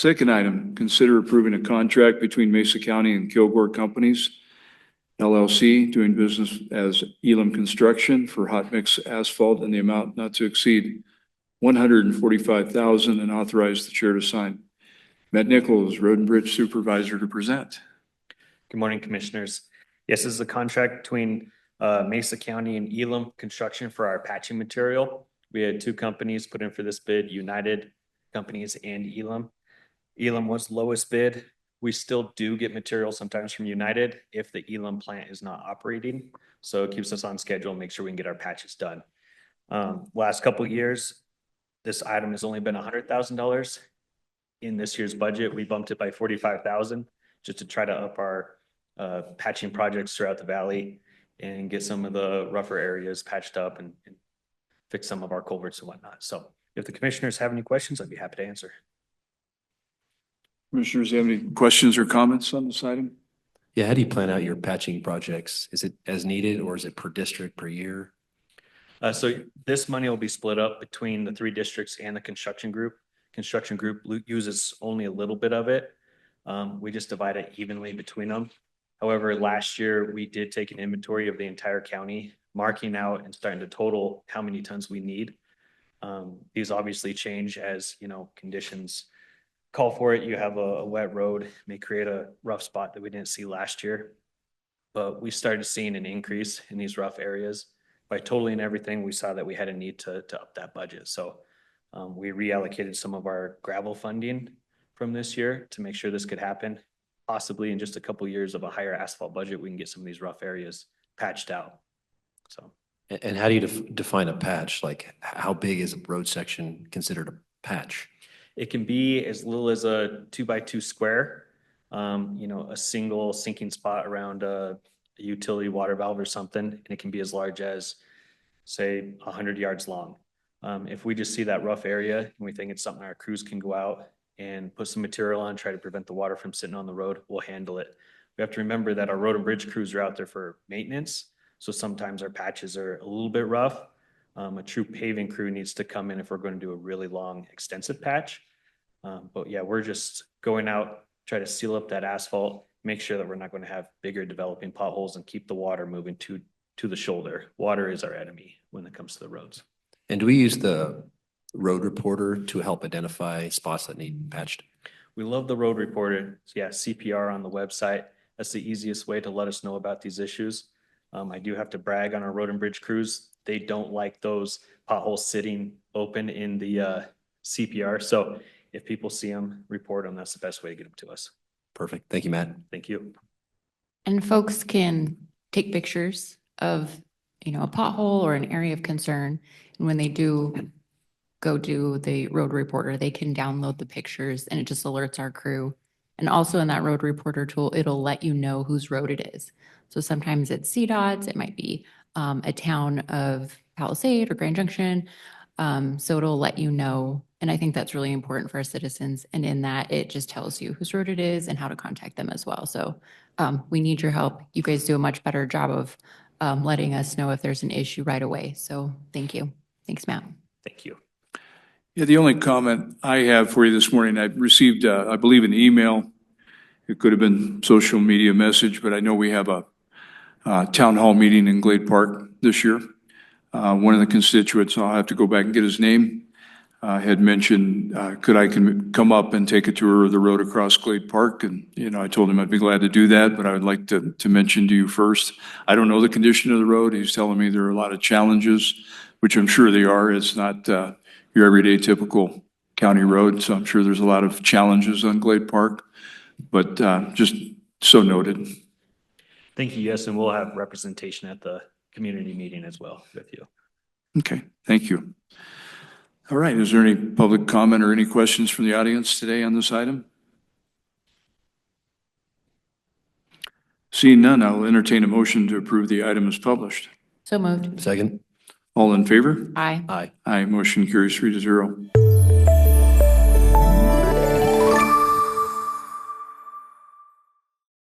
Second item, consider approving a contract between Mesa County and Kilgore Companies, LLC, doing business as Elam Construction for hot mix asphalt in the amount not to exceed $145,000 and authorize the chair to sign. Matt Nichols, Road and Bridge Supervisor, to present. Good morning, Commissioners. Yes, this is a contract between Mesa County and Elam Construction for our patching material. We had two companies put in for this bid, United Companies and Elam. Elam was the lowest bid. We still do get material sometimes from United if the Elam plant is not operating. So it keeps us on schedule and make sure we can get our patches done. Last couple of years, this item has only been $100,000. In this year's budget, we bumped it by $45,000 just to try to up our patching projects throughout the valley and get some of the rougher areas patched up and fix some of our culverts and whatnot. So if the commissioners have any questions, I'd be happy to answer. Commissioners, have any questions or comments on this item? Yeah, how do you plan out your patching projects? Is it as needed or is it per district per year? So this money will be split up between the three districts and the construction group. Construction group uses only a little bit of it. We just divide it evenly between them. However, last year we did take an inventory of the entire county, marking out and starting to total how many tons we need. These obviously change as, conditions call for it. You have a wet road, may create a rough spot that we didn't see last year. But we started seeing an increase in these rough areas. By totaling everything, we saw that we had a need to up that budget. So we reallocated some of our gravel funding from this year to make sure this could happen. Possibly in just a couple of years of a higher asphalt budget, we can get some of these rough areas patched out. So. And how do you define a patch? Like how big is a road section considered a patch? It can be as little as a 2x2 square, a single sinking spot around a utility water valve or something. And it can be as large as, say, 100 yards long. If we just see that rough area and we think it's something our crews can go out and put some material on, try to prevent the water from sitting on the road, we'll handle it. We have to remember that our road and bridge crews are out there for maintenance. So sometimes our patches are a little bit rough. A true paving crew needs to come in if we're going to do a really long, extensive patch. But yeah, we're just going out, try to seal up that asphalt, make sure that we're not going to have bigger developing potholes and keep the water moving to the shoulder. Water is our enemy when it comes to the roads. And do we use the road reporter to help identify spots that need patched? We love the road reporter. Yeah, CPR on the website. That's the easiest way to let us know about these issues. I do have to brag on our road and bridge crews. They don't like those potholes sitting open in the CPR. So if people see them, report them. That's the best way to get them to us. Perfect. Thank you, Matt. Thank you. And folks can take pictures of, a pothole or an area of concern. And when they do go do the road reporter, they can download the pictures and it just alerts our crew. And also in that road reporter tool, it'll let you know whose road it is. So sometimes it's CDOT's, it might be a town of Palisade or Grand Junction. So it'll let you know. And I think that's really important for our citizens. And in that, it just tells you whose road it is and how to contact them as well. So we need your help. You guys do a much better job of letting us know if there's an issue right away. So thank you. Thanks, Matt. Thank you. Yeah, the only comment I have for you this morning, I received, I believe, an email. It could have been social media message, but I know we have a town hall meeting in Glade Park this year. One of the constituents, I'll have to go back and get his name, had mentioned, could I come up and take a tour of the road across Glade Park? And, I told him I'd be glad to do that, but I would like to mention to you first. I don't know the condition of the road. He's telling me there are a lot of challenges, which I'm sure they are. It's not your everyday typical county road. So I'm sure there's a lot of challenges on Glade Park, but just so noted. Thank you. Yes, and we'll have representation at the community meeting as well with you. Okay, thank you. All right, is there any public comment or any questions from the audience today on this item? Seeing none, I'll entertain a motion to approve the item as published. So moved. Second. All in favor? Aye. Aye. Aye, motion carries 3-0.